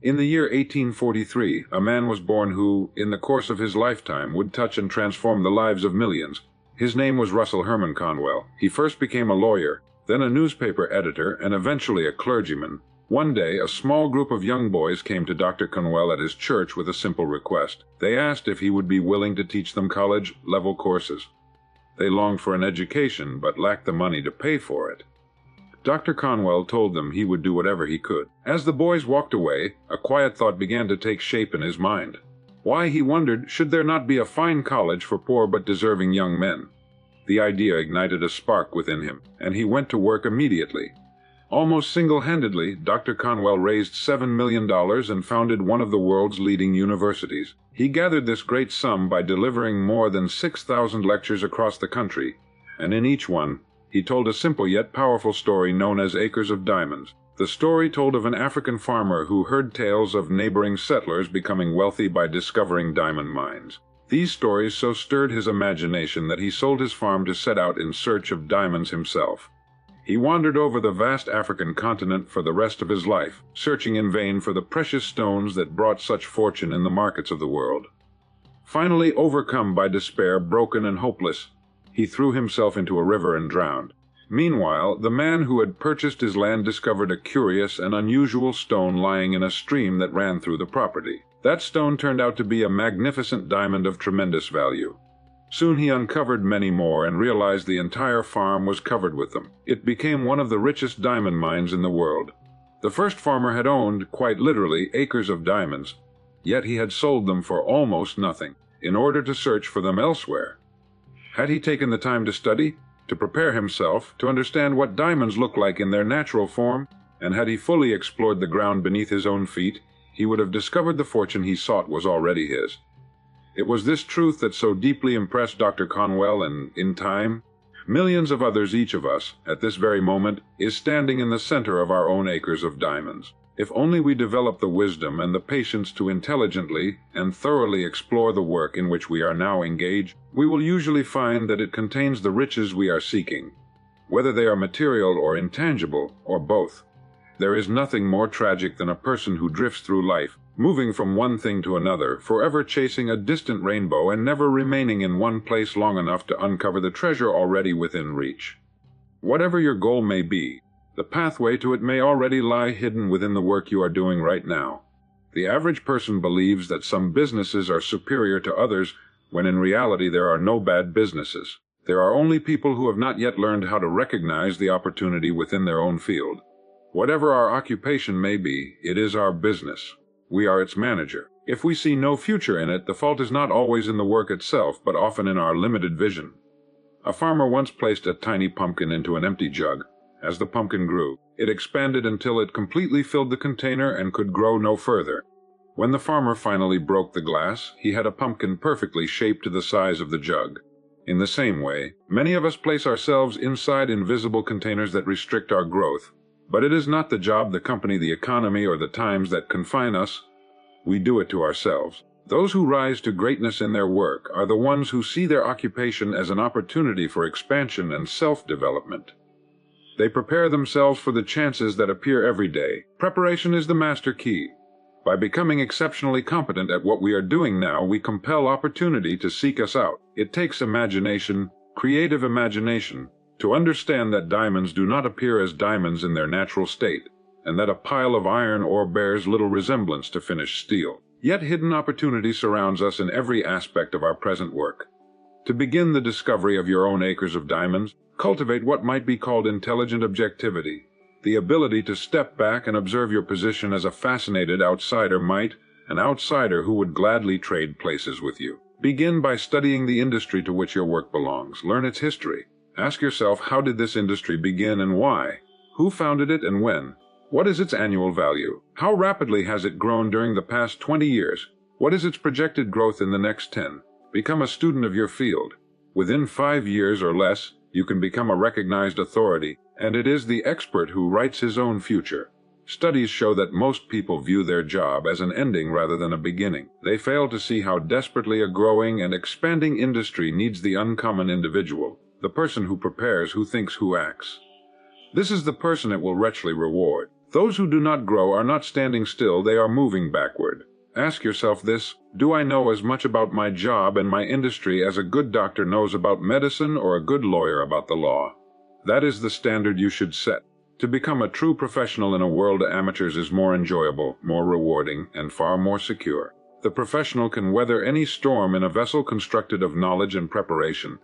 In the year 1843, a man was born who, in the course of his lifetime, would touch and transform the lives of millions. His name was Russell Herman Conwell. He first became a lawyer, then a newspaper editor, and eventually a clergyman. One day, a small group of young boys came to Dr. Conwell at his church with a simple request. They asked if he would be willing to teach them college-level courses. They longed for an education, but lacked the money to pay for it. Dr. Conwell told them he would do whatever he could. As the boys walked away, a quiet thought began to take shape in his mind. Why, he wondered, should there not be a fine college for poor but deserving young men? The idea ignited a spark within him, and he went to work immediately. Almost single-handedly, Dr. Conwell raised $7 million and founded one of the world's leading universities. He gathered this great sum by delivering more than 6,000 lectures across the country, and in each one, he told a simple yet powerful story known as Acres of Diamonds. The story told of an African farmer who heard tales of neighboring settlers becoming wealthy by discovering diamond mines. These stories so stirred his imagination that he sold his farm to set out in search of diamonds himself. He wandered over the vast African continent for the rest of his life, searching in vain for the precious stones that brought such fortune in the markets of the world. Finally, overcome by despair, broken and hopeless, he threw himself into a river and drowned. Meanwhile, the man who had purchased his land discovered a curious and unusual stone lying in a stream that ran through the property. That stone turned out to be a magnificent diamond of tremendous value. Soon he uncovered many more and realized the entire farm was covered with them. It became one of the richest diamond mines in the world. The first farmer had owned, quite literally, acres of diamonds, yet he had sold them for almost nothing, in order to search for them elsewhere. Had he taken the time to study, to prepare himself, to understand what diamonds look like in their natural form, and had he fully explored the ground beneath his own feet, he would have discovered the fortune he sought was already his. It was this truth that so deeply impressed Dr. Conwell, and, in time, millions of others, each of us, at this very moment, is standing in the center of our own acres of diamonds. If only we develop the wisdom and the patience to intelligently and thoroughly explore the work in which we are now engaged, we will usually find that it contains the riches we are seeking, whether they are material or intangible, or both. There is nothing more tragic than a person who drifts through life, moving from one thing to another, forever chasing a distant rainbow and never remaining in one place long enough to uncover the treasure already within reach. Whatever your goal may be, the pathway to it may already lie hidden within the work you are doing right now. The average person believes that some businesses are superior to others, when in reality there are no bad businesses. There are only people who have not yet learned how to recognize the opportunity within their own field. Whatever our occupation may be, it is our business. We are its manager. If we see no future in it, the fault is not always in the work itself, but often in our limited vision. A farmer once placed a tiny pumpkin into an empty jug. As the pumpkin grew, it expanded until it completely filled the container and could grow no further. When the farmer finally broke the glass, he had a pumpkin perfectly shaped to the size of the jug. In the same way, many of us place ourselves inside invisible containers that restrict our growth. But it is not the job, the company, the economy, or the times that confine us. We do it to ourselves. Those who rise to greatness in their work are the ones who see their occupation as an opportunity for expansion and self-development. They prepare themselves for the chances that appear every day. Preparation is the master key. By becoming exceptionally competent at what we are doing now, we compel opportunity to seek us out. It takes imagination, creative imagination, to understand that diamonds do not appear as diamonds in their natural state, and that a pile of iron ore bears little resemblance to finished steel. Yet hidden opportunity surrounds us in every aspect of our present work. To begin the discovery of your own acres of diamonds, cultivate what might be called intelligent objectivity, the ability to step back and observe your position as a fascinated outsider might, an outsider who would gladly trade places with you. Begin by studying the industry to which your work belongs. Learn its history. Ask yourself, how did this industry begin and why? Who founded it and when? What is its annual value? How rapidly has it grown during the past 20 years? What is its projected growth in the next 10? Become a student of your field. Within 5 years or less, you can become a recognized authority, and it is the expert who writes his own future. Studies show that most people view their job as an ending rather than a beginning. They fail to see how desperately a growing and expanding industry needs the uncommon individual, the person who prepares, who thinks, who acts. This is the person it will richly reward. Those who do not grow are not standing still, they are moving backward. Ask yourself this: do I know as much about my job and my industry as a good doctor knows about medicine or a good lawyer about the law? That is the standard you should set. To become a true professional in a world of amateurs is more enjoyable, more rewarding, and far more secure. The professional can weather any storm in a vessel constructed of knowledge and preparation.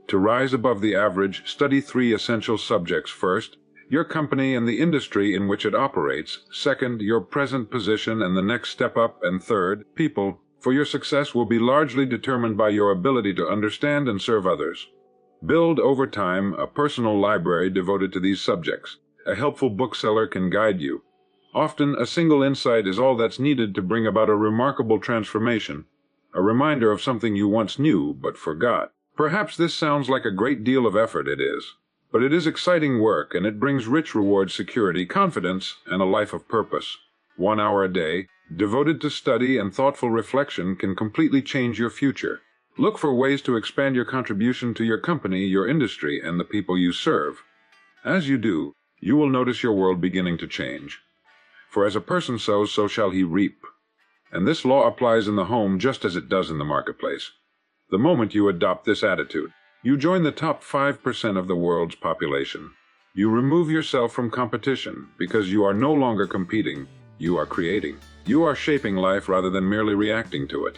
To rise above the average, study 3 essential subjects. First, your company and the industry in which it operates. Second, your present position and the next step up. And third, people. For your success will be largely determined by your ability to understand and serve others. Build over time a personal library devoted to these subjects. A helpful bookseller can guide you. Often, a single insight is all that's needed to bring about a remarkable transformation, a reminder of something you once knew but forgot. Perhaps this sounds like a great deal of effort. It is. But it is exciting work, and it brings rich rewards, security, confidence, and a life of purpose. 1 hour a day, devoted to study and thoughtful reflection, can completely change your future. Look for ways to expand your contribution to your company, your industry, and the people you serve. As you do, you will notice your world beginning to change. For as a person sows, so shall he reap. And this law applies in the home just as it does in the marketplace. The moment you adopt this attitude, you join the top 5% of the world's population. You remove yourself from competition because you are no longer competing, you are creating. You are shaping life rather than merely reacting to it.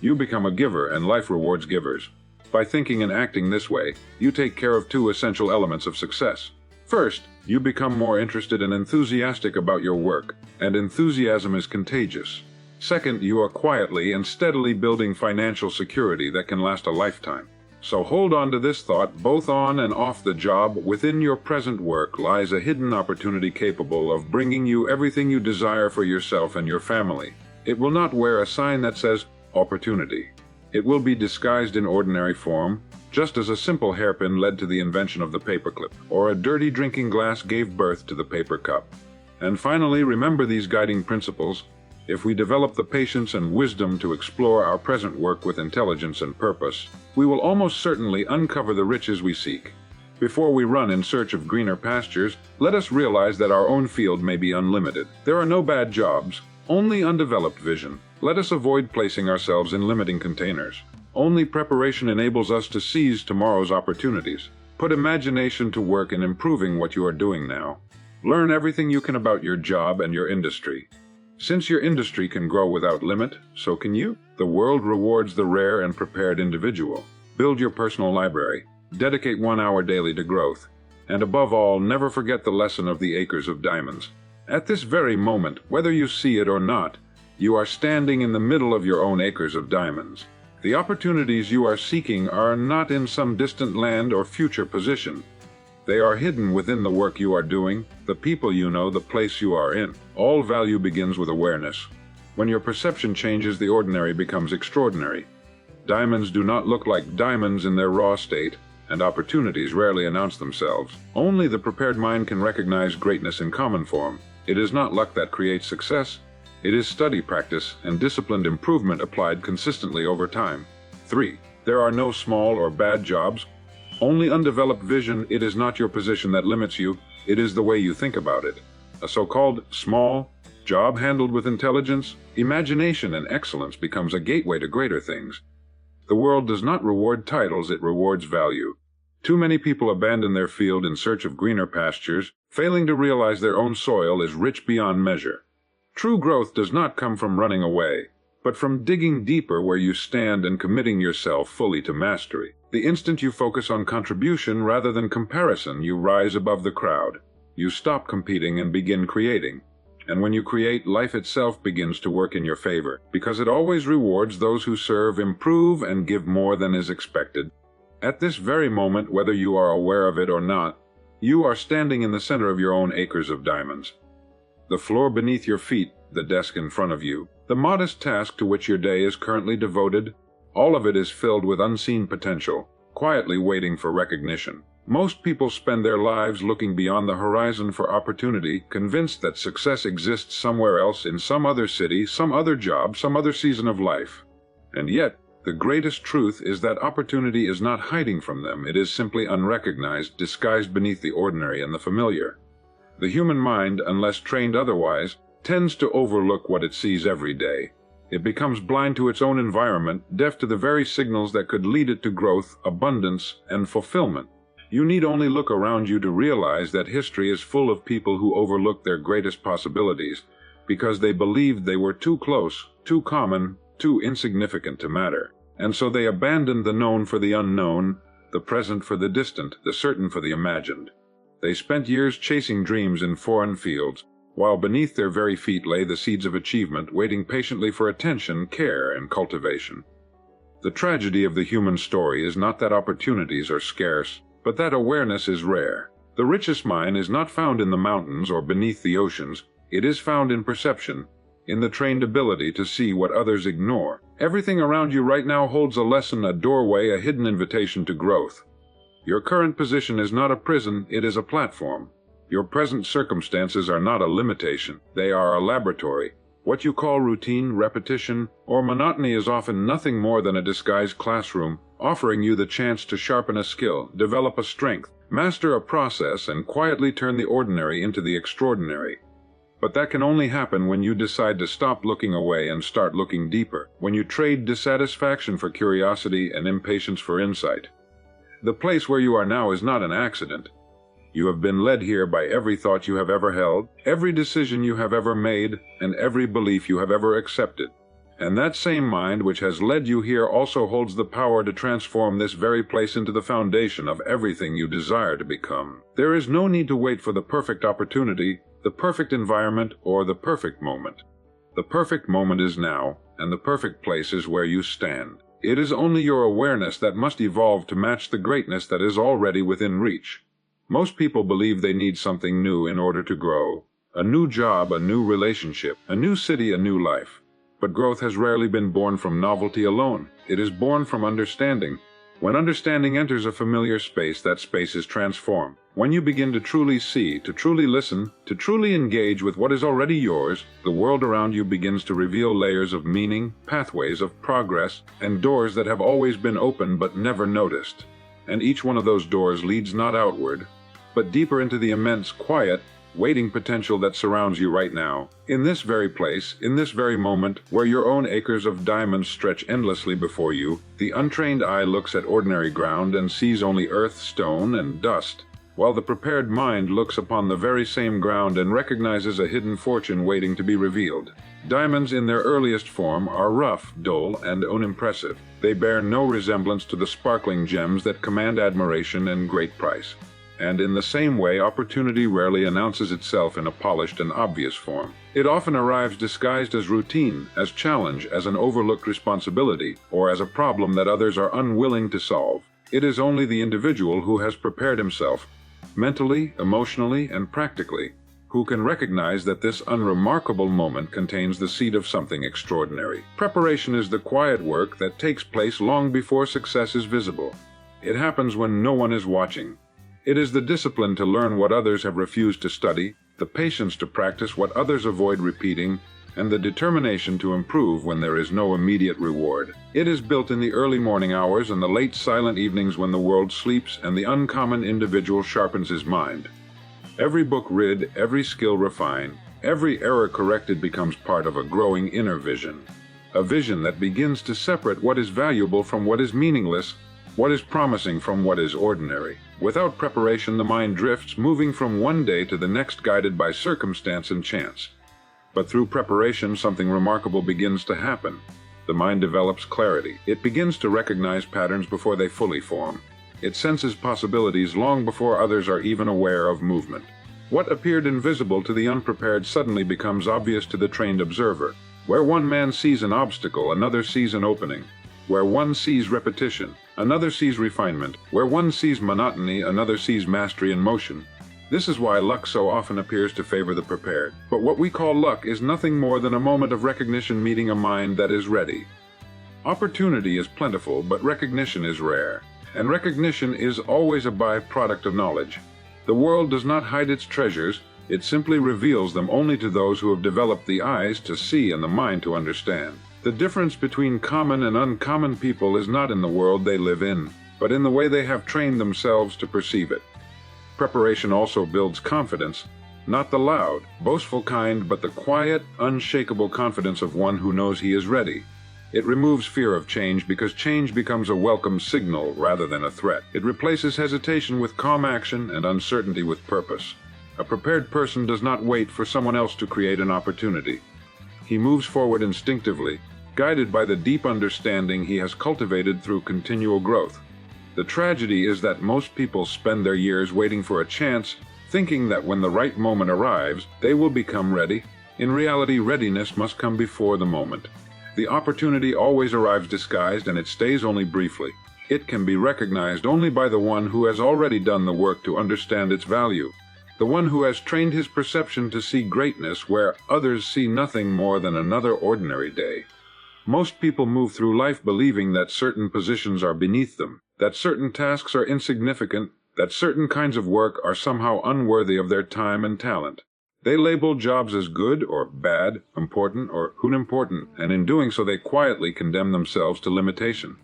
You become a giver, and life rewards givers. By thinking and acting this way, you take care of 2 essential elements of success. First, you become more interested and enthusiastic about your work, and enthusiasm is contagious. Second, you are quietly and steadily building financial security that can last a lifetime. So hold on to this thought: both on and off the job, within your present work lies a hidden opportunity capable of bringing you everything you desire for yourself and your family. It will not wear a sign that says, "Opportunity." It will be disguised in ordinary form, just as a simple hairpin led to the invention of the paperclip, or a dirty drinking glass gave birth to the paper cup. And finally, remember these guiding principles. If we develop the patience and wisdom to explore our present work with intelligence and purpose, we will almost certainly uncover the riches we seek. Before we run in search of greener pastures, let us realize that our own field may be unlimited. There are no bad jobs, only undeveloped vision. Let us avoid placing ourselves in limiting containers. Only preparation enables us to seize tomorrow's opportunities. Put imagination to work in improving what you are doing now. Learn everything you can about your job and your industry. Since your industry can grow without limit, so can you. The world rewards the rare and prepared individual. Build your personal library. Dedicate 1 hour daily to growth. And above all, never forget the lesson of the acres of diamonds. At this very moment, whether you see it or not, you are standing in the middle of your own acres of diamonds. The opportunities you are seeking are not in some distant land or future position. They are hidden within the work you are doing, the people you know, the place you are in. All value begins with awareness. When your perception changes, the ordinary becomes extraordinary. Diamonds do not look like diamonds in their raw state, and opportunities rarely announce themselves. Only the prepared mind can recognize greatness in common form. It is not luck that creates success. It is study, practice, and disciplined improvement applied consistently over time. 3. There are no small or bad jobs. Only undeveloped vision. It is not your position that limits you, it is the way you think about it. A so-called small job handled with intelligence, imagination, and excellence becomes a gateway to greater things. The world does not reward titles, it rewards value. Too many people abandon their field in search of greener pastures, failing to realize their own soil is rich beyond measure. True growth does not come from running away, but from digging deeper where you stand and committing yourself fully to mastery. The instant you focus on contribution rather than comparison, you rise above the crowd. You stop competing and begin creating. And when you create, life itself begins to work in your favor, because it always rewards those who serve, improve, and give more than is expected. At this very moment, whether you are aware of it or not, you are standing in the center of your own acres of diamonds. The floor beneath your feet, the desk in front of you, the modest task to which your day is currently devoted, all of it is filled with unseen potential, quietly waiting for recognition. Most people spend their lives looking beyond the horizon for opportunity, convinced that success exists somewhere else, in some other city, some other job, some other season of life. And yet, the greatest truth is that opportunity is not hiding from them, it is simply unrecognized, disguised beneath the ordinary and the familiar. The human mind, unless trained otherwise, tends to overlook what it sees every day. It becomes blind to its own environment, deaf to the very signals that could lead it to growth, abundance, and fulfillment. You need only look around you to realize that history is full of people who overlooked their greatest possibilities because they believed they were too close, too common, too insignificant to matter. And so they abandoned the known for the unknown, the present for the distant, the certain for the imagined. They spent years chasing dreams in foreign fields, while beneath their very feet lay the seeds of achievement, waiting patiently for attention, care, and cultivation. The tragedy of the human story is not that opportunities are scarce, but that awareness is rare. The richest mine is not found in the mountains or beneath the oceans. It is found in perception, in the trained ability to see what others ignore. Everything around you right now holds a lesson, a doorway, a hidden invitation to growth. Your current position is not a prison, it is a platform. Your present circumstances are not a limitation, they are a laboratory. What you call routine, repetition, or monotony is often nothing more than a disguised classroom, offering you the chance to sharpen a skill, develop a strength, master a process, and quietly turn the ordinary into the extraordinary. But that can only happen when you decide to stop looking away and start looking deeper, when you trade dissatisfaction for curiosity and impatience for insight. The place where you are now is not an accident. You have been led here by every thought you have ever held, every decision you have ever made, and every belief you have ever accepted. And that same mind which has led you here also holds the power to transform this very place into the foundation of everything you desire to become. There is no need to wait for the perfect opportunity, the perfect environment, or the perfect moment. The perfect moment is now, and the perfect place is where you stand. It is only your awareness that must evolve to match the greatness that is already within reach. Most people believe they need something new in order to grow. A new job, a new relationship, a new city, a new life. But growth has rarely been born from novelty alone. It is born from understanding. When understanding enters a familiar space, that space is transformed. When you begin to truly see, to truly listen, to truly engage with what is already yours, the world around you begins to reveal layers of meaning, pathways of progress, and doors that have always been open but never noticed. And each one of those doors leads not outward, but deeper into the immense, quiet, waiting potential that surrounds you right now. In this very place, in this very moment, where your own acres of diamonds stretch endlessly before you, the untrained eye looks at ordinary ground and sees only earth, stone, and dust, while the prepared mind looks upon the very same ground and recognizes a hidden fortune waiting to be revealed. Diamonds in their earliest form are rough, dull, and unimpressive. They bear no resemblance to the sparkling gems that command admiration and great price. And in the same way, opportunity rarely announces itself in a polished and obvious form. It often arrives disguised as routine, as challenge, as an overlooked responsibility, or as a problem that others are unwilling to solve. It is only the individual who has prepared himself, mentally, emotionally, and practically, who can recognize that this unremarkable moment contains the seed of something extraordinary. Preparation is the quiet work that takes place long before success is visible. It happens when no one is watching. It is the discipline to learn what others have refused to study, the patience to practice what others avoid repeating, and the determination to improve when there is no immediate reward. It is built in the early morning hours and the late silent evenings when the world sleeps and the uncommon individual sharpens his mind. Every book read, every skill refined, every error corrected becomes part of a growing inner vision. A vision that begins to separate what is valuable from what is meaningless, what is promising from what is ordinary. Without preparation, the mind drifts, moving from one day to the next, guided by circumstance and chance. But through preparation, something remarkable begins to happen. The mind develops clarity. It begins to recognize patterns before they fully form. It senses possibilities long before others are even aware of movement. What appeared invisible to the unprepared suddenly becomes obvious to the trained observer. Where one man sees an obstacle, another sees an opening. Where one sees repetition, another sees refinement. Where one sees monotony, another sees mastery and motion. This is why luck so often appears to favor the prepared. But what we call luck is nothing more than a moment of recognition meeting a mind that is ready. Opportunity is plentiful, but recognition is rare. And recognition is always a byproduct of knowledge. The world does not hide its treasures, it simply reveals them only to those who have developed the eyes to see and the mind to understand. The difference between common and uncommon people is not in the world they live in, but in the way they have trained themselves to perceive it. Preparation also builds confidence. Not the loud, boastful kind, but the quiet, unshakable confidence of one who knows he is ready. It removes fear of change because change becomes a welcome signal rather than a threat. It replaces hesitation with calm action and uncertainty with purpose. A prepared person does not wait for someone else to create an opportunity. He moves forward instinctively, guided by the deep understanding he has cultivated through continual growth. The tragedy is that most people spend their years waiting for a chance, thinking that when the right moment arrives, they will become ready. In reality, readiness must come before the moment. The opportunity always arrives disguised, and it stays only briefly. It can be recognized only by the one who has already done the work to understand its value, the one who has trained his perception to see greatness where others see nothing more than another ordinary day. Most people move through life believing that certain positions are beneath them, that certain tasks are insignificant, that certain kinds of work are somehow unworthy of their time and talent. They label jobs as good or bad, important or unimportant, and in doing so they quietly condemn themselves to limitation.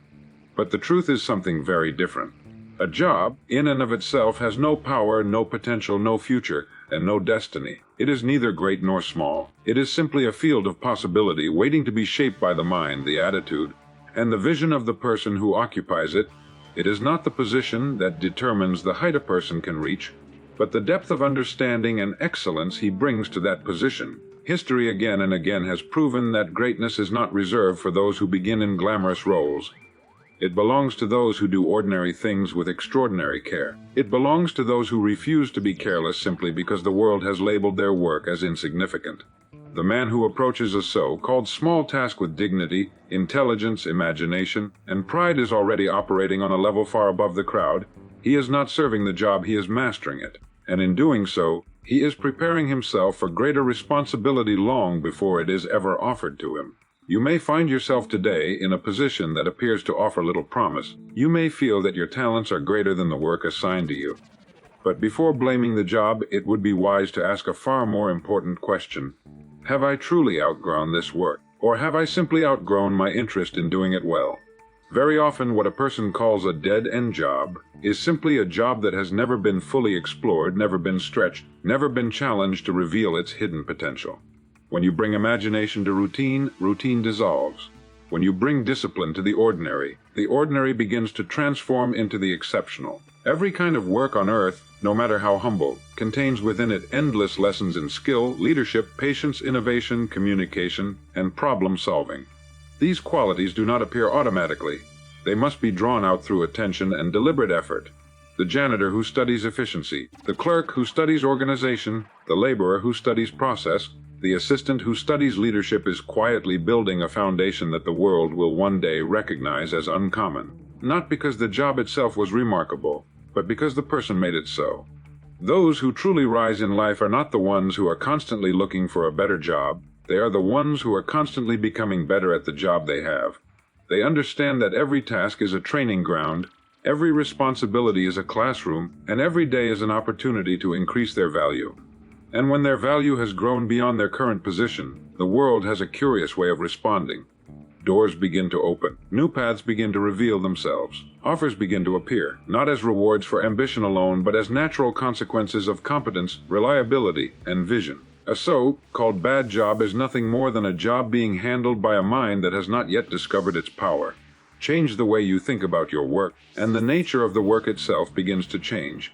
But the truth is something very different. A job, in and of itself, has no power, no potential, no future, and no destiny. It is neither great nor small. It is simply a field of possibility waiting to be shaped by the mind, the attitude, and the vision of the person who occupies it. It is not the position that determines the height a person can reach, but the depth of understanding and excellence he brings to that position. History again and again has proven that greatness is not reserved for those who begin in glamorous roles. It belongs to those who do ordinary things with extraordinary care. It belongs to those who refuse to be careless simply because the world has labeled their work as insignificant. The man who approaches a so-called small task with dignity, intelligence, imagination, and pride is already operating on a level far above the crowd. He is not serving the job, he is mastering it. And in doing so, he is preparing himself for greater responsibility long before it is ever offered to him. You may find yourself today in a position that appears to offer little promise. You may feel that your talents are greater than the work assigned to you. But before blaming the job, it would be wise to ask a far more important question. Have I truly outgrown this work? Or have I simply outgrown my interest in doing it well? Very often what a person calls a dead-end job is simply a job that has never been fully explored, never been stretched, never been challenged to reveal its hidden potential. When you bring imagination to routine, routine dissolves. When you bring discipline to the ordinary begins to transform into the exceptional. Every kind of work on earth, no matter how humble, contains within it endless lessons in skill, leadership, patience, innovation, communication, and problem solving. These qualities do not appear automatically. They must be drawn out through attention and deliberate effort. The janitor who studies efficiency, the clerk who studies organization, the laborer who studies process, the assistant who studies leadership is quietly building a foundation that the world will one day recognize as uncommon. Not because the job itself was remarkable, but because the person made it so. Those who truly rise in life are not the ones who are constantly looking for a better job. They are the ones who are constantly becoming better at the job they have. They understand that every task is a training ground, every responsibility is a classroom, and every day is an opportunity to increase their value. And when their value has grown beyond their current position, the world has a curious way of responding. Doors begin to open, new paths begin to reveal themselves, offers begin to appear, not as rewards for ambition alone, but as natural consequences of competence, reliability, and vision. A so-called bad job is nothing more than a job being handled by a mind that has not yet discovered its power. Change the way you think about your work, and the nature of the work itself begins to change.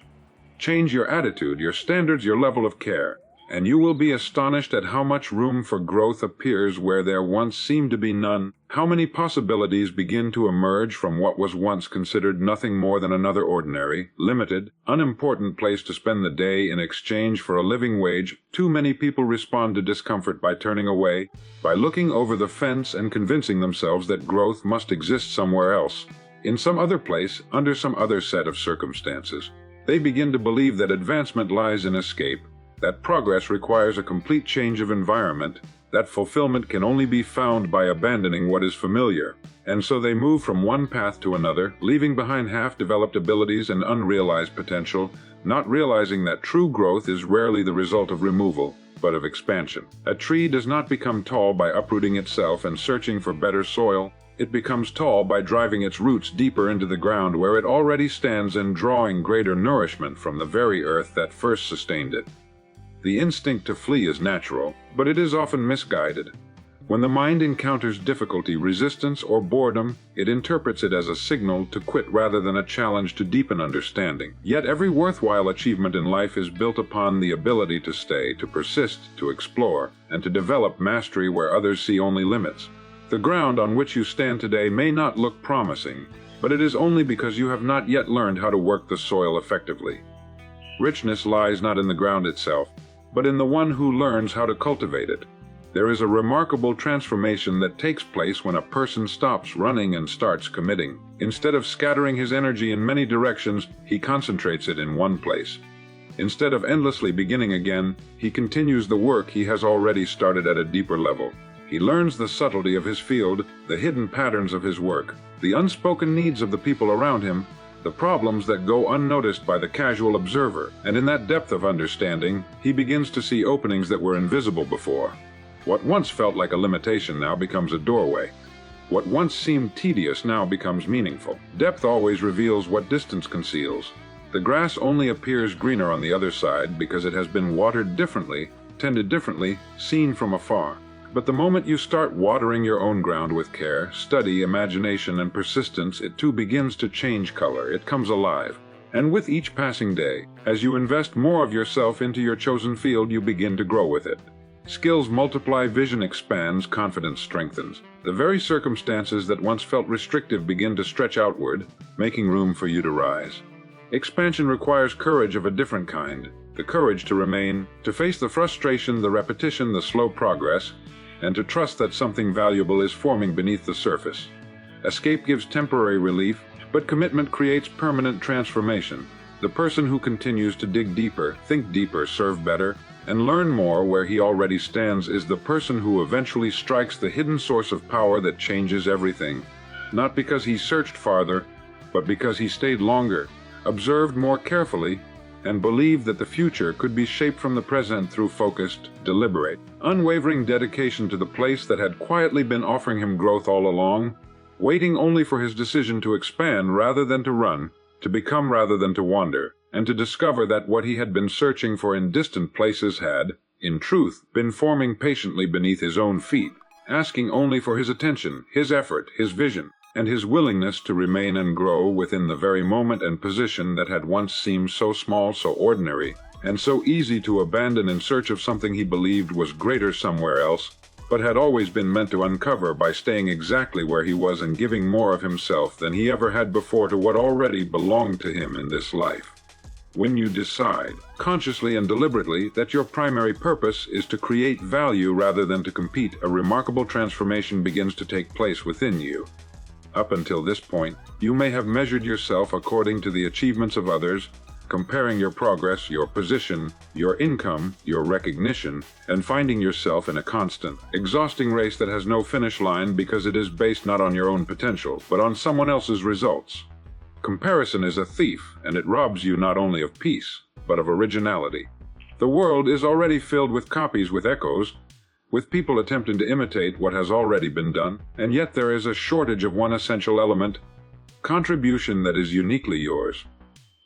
Change your attitude, your standards, your level of care, and you will be astonished at how much room for growth appears where there once seemed to be none, how many possibilities begin to emerge from what was once considered nothing more than another ordinary, limited, unimportant place to spend the day in exchange for a living wage. Too many people respond to discomfort by turning away, by looking over the fence and convincing themselves that growth must exist somewhere else, in some other place, under some other set of circumstances. They begin to believe that advancement lies in escape, that progress requires a complete change of environment, that fulfillment can only be found by abandoning what is familiar, and so they move from one path to another, leaving behind half-developed abilities and unrealized potential, not realizing that true growth is rarely the result of removal, but of expansion. A tree does not become tall by uprooting itself and searching for better soil. It becomes tall by driving its roots deeper into the ground where it already stands and drawing greater nourishment from the very earth that first sustained it. The instinct to flee is natural, but it is often misguided. When the mind encounters difficulty, resistance, or boredom, it interprets it as a signal to quit rather than a challenge to deepen understanding. Yet every worthwhile achievement in life is built upon the ability to stay, to persist, to explore, and to develop mastery where others see only limits. The ground on which you stand today may not look promising, but it is only because you have not yet learned how to work the soil effectively. Richness lies not in the ground itself, but in the one who learns how to cultivate it. There is a remarkable transformation that takes place when a person stops running and starts committing. Instead of scattering his energy in many directions, he concentrates it in one place. Instead of endlessly beginning again, he continues the work he has already started at a deeper level. He learns the subtlety of his field, the hidden patterns of his work, the unspoken needs of the people around him, the problems that go unnoticed by the casual observer, and in that depth of understanding, he begins to see openings that were invisible before. What once felt like a limitation now becomes a doorway. What once seemed tedious now becomes meaningful. Depth always reveals what distance conceals. The grass only appears greener on the other side because it has been watered differently, tended differently, seen from afar. But the moment you start watering your own ground with care, study, imagination, and persistence, it too begins to change color. It comes alive. And with each passing day, as you invest more of yourself into your chosen field, you begin to grow with it. Skills multiply, vision expands, confidence strengthens. The very circumstances that once felt restrictive begin to stretch outward, making room for you to rise. Expansion requires courage of a different kind. The courage to remain, to face the frustration, the repetition, the slow progress, and to trust that something valuable is forming beneath the surface. Escape gives temporary relief, but commitment creates permanent transformation. The person who continues to dig deeper, think deeper, serve better, and learn more where he already stands is the person who eventually strikes the hidden source of power that changes everything. Not because he searched farther, but because he stayed longer, observed more carefully, and believed that the future could be shaped from the present through focused, deliberate, unwavering dedication to the place that had quietly been offering him growth all along, waiting only for his decision to expand rather than to run, to become rather than to wander, and to discover that what he had been searching for in distant places had, in truth, been forming patiently beneath his own feet, asking only for his attention, his effort, his vision, and his willingness to remain and grow within the very moment and position that had once seemed so small, so ordinary, and so easy to abandon in search of something he believed was greater somewhere else, but had always been meant to uncover by staying exactly where he was and giving more of himself than he ever had before to what already belonged to him in this life. When you decide, consciously and deliberately, that your primary purpose is to create value rather than to compete, a remarkable transformation begins to take place within you. Up until this point, you may have measured yourself according to the achievements of others, comparing your progress, your position, your income, your recognition, and finding yourself in a constant, exhausting race that has no finish line because it is based not on your own potential, but on someone else's results. Comparison is a thief, and it robs you not only of peace, but of originality. The world is already filled with copies, with echoes, with people attempting to imitate what has already been done, and yet there is a shortage of one essential element, contribution that is uniquely yours.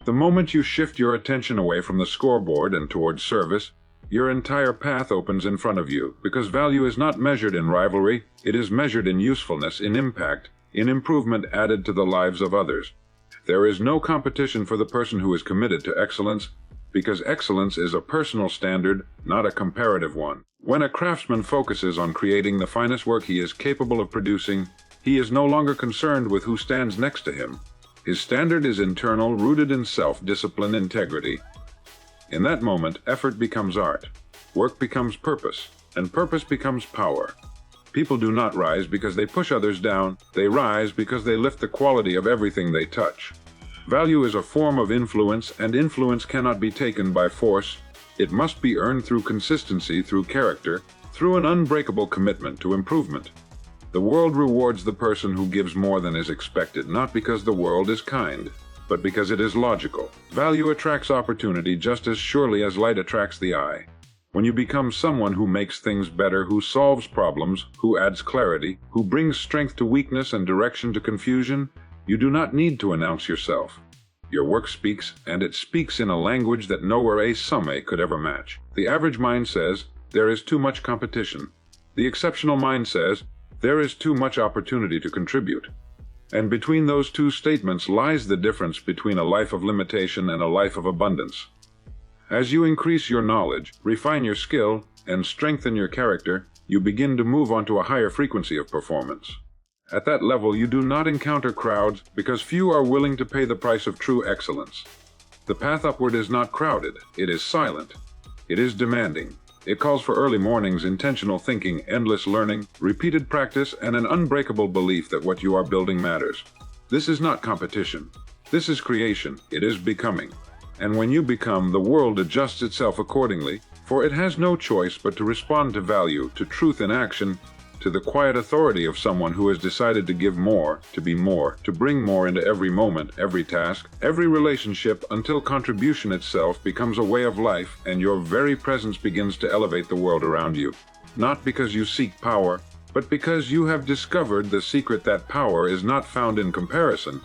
The moment you shift your attention away from the scoreboard and towards service, your entire path opens in front of you, because value is not measured in rivalry, it is measured in usefulness, in impact, in improvement added to the lives of others. There is no competition for the person who is committed to excellence, because excellence is a personal standard, not a comparative one. When a craftsman focuses on creating the finest work he is capable of producing, he is no longer concerned with who stands next to him. His standard is internal, rooted in self-discipline, integrity. In that moment, effort becomes art, work becomes purpose, and purpose becomes power. People do not rise because they push others down, they rise because they lift the quality of everything they touch. Value is a form of influence, and influence cannot be taken by force. It must be earned through consistency, through character, through an unbreakable commitment to improvement. The world rewards the person who gives more than is expected, not because the world is kind, but because it is logical. Value attracts opportunity just as surely as light attracts the eye. When you become someone who makes things better, who solves problems, who adds clarity, who brings strength to weakness and direction to confusion, you do not need to announce yourself. Your work speaks, and it speaks in a language that nowhere a summary could ever match. The average mind says, there is too much competition. The exceptional mind says, there is too much opportunity to contribute. And between those two statements lies the difference between a life of limitation and a life of abundance. As you increase your knowledge, refine your skill, and strengthen your character, you begin to move onto a higher frequency of performance. At that level, you do not encounter crowds because few are willing to pay the price of true excellence. The path upward is not crowded, it is silent. It is demanding. It calls for early mornings, intentional thinking, endless learning, repeated practice, and an unbreakable belief that what you are building matters. This is not competition. This is creation. It is becoming. And when you become, the world adjusts itself accordingly, for it has no choice but to respond to value, to truth in action, to the quiet authority of someone who has decided to give more, to be more, to bring more into every moment, every task, every relationship, until contribution itself becomes a way of life and your very presence begins to elevate the world around you. Not because you seek power, but because you have discovered the secret that power is not found in comparison,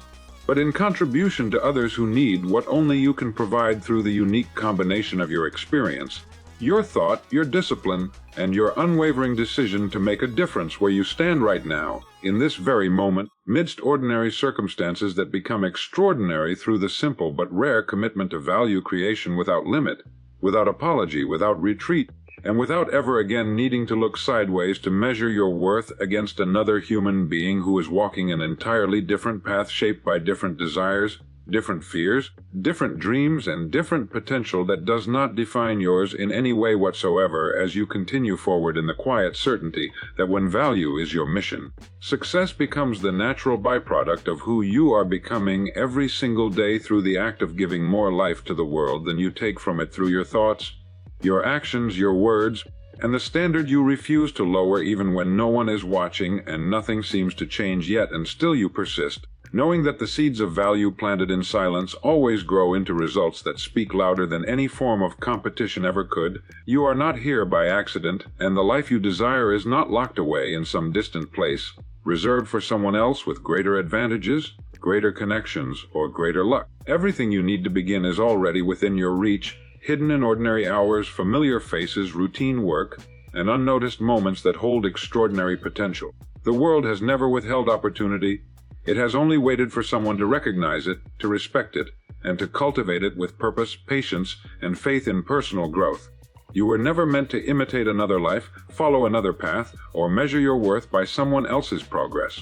but in contribution to others who need what only you can provide through the unique combination of your experience, your thought, your discipline, and your unwavering decision to make a difference where you stand right now, in this very moment, midst ordinary circumstances that become extraordinary through the simple but rare commitment to value creation without limit, without apology, without retreat, and without ever again needing to look sideways to measure your worth against another human being who is walking an entirely different path shaped by different desires, different fears, different dreams, and different potential that does not define yours in any way whatsoever as you continue forward in the quiet certainty that when value is your mission, success becomes the natural byproduct of who you are becoming every single day through the act of giving more life to the world than you take from it through your thoughts, your actions, your words, and the standard you refuse to lower even when no one is watching and nothing seems to change yet, and still you persist, knowing that the seeds of value planted in silence always grow into results that speak louder than any form of competition ever could. You are not here by accident, and the life you desire is not locked away in some distant place, reserved for someone else with greater advantages, greater connections, or greater luck. Everything you need to begin is already within your reach, hidden in ordinary hours, familiar faces, routine work, and unnoticed moments that hold extraordinary potential. The world has never withheld opportunity. It has only waited for someone to recognize it, to respect it, and to cultivate it with purpose, patience, and faith in personal growth. You were never meant to imitate another life, follow another path, or measure your worth by someone else's progress.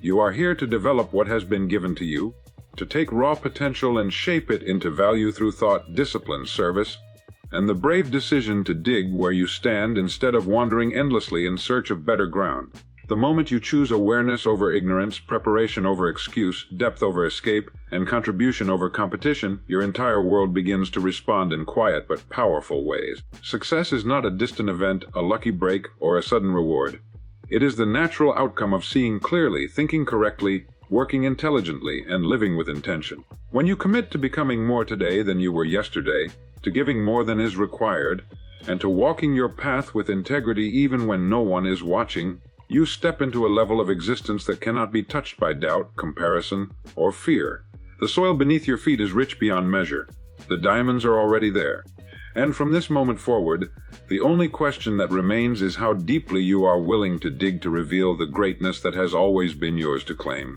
You are here to develop what has been given to you, to take raw potential and shape it into value through thought, discipline, service, and the brave decision to dig where you stand instead of wandering endlessly in search of better ground. The moment you choose awareness over ignorance, preparation over excuse, depth over escape, and contribution over competition, your entire world begins to respond in quiet but powerful ways. Success is not a distant event, a lucky break, or a sudden reward. It is the natural outcome of seeing clearly, thinking correctly, working intelligently, and living with intention. When you commit to becoming more today than you were yesterday, to giving more than is required, and to walking your path with integrity even when no one is watching, you step into a level of existence that cannot be touched by doubt, comparison, or fear. The soil beneath your feet is rich beyond measure. The diamonds are already there. And from this moment forward, the only question that remains is how deeply you are willing to dig to reveal the greatness that has always been yours to claim.